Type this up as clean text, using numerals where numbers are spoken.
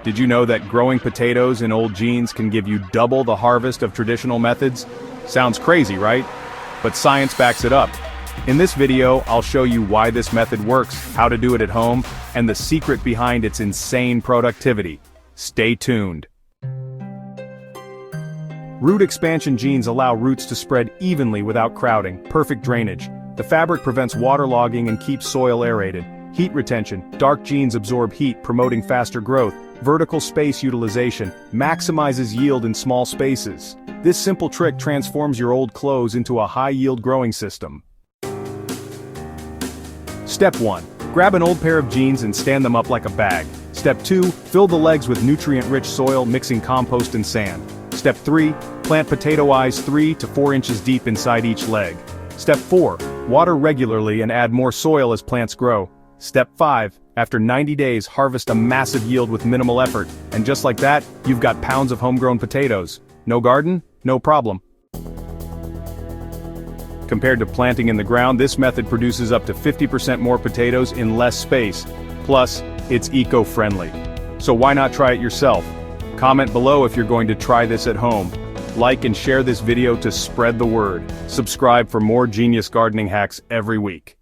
Did you know that growing potatoes in old jeans can give you double the harvest of traditional methods? Sounds crazy, right? But science backs it up. In this video, I'll show you why this method works, how to do it at home, and the secret behind its insane productivity. Stay tuned. Root expansion jeans allow roots to spread evenly without crowding, perfect drainage. The fabric prevents waterlogging and keeps soil aerated. Heat retention, dark jeans absorb heat, promoting faster growth. Vertical space utilization, maximizes yield in small spaces. This simple trick transforms your old clothes into a high-yield growing system. Step 1. Grab an old pair of jeans and stand them up like a bag. Step 2. Fill the legs with nutrient-rich soil, mixing compost and sand. Step 3. Plant potato eyes 3 to 4 inches deep inside each leg. Step 4. Water regularly and add more soil as plants grow. Step 5. After 90 days, harvest a massive yield with minimal effort. And just like that, you've got pounds of homegrown potatoes. No garden? No problem. Compared to planting in the ground, this method produces up to 50% more potatoes in less space. Plus, it's eco-friendly. So why not try it yourself? Comment below if you're going to try this at home. Like and share this video to spread the word. Subscribe for more genius gardening hacks every week.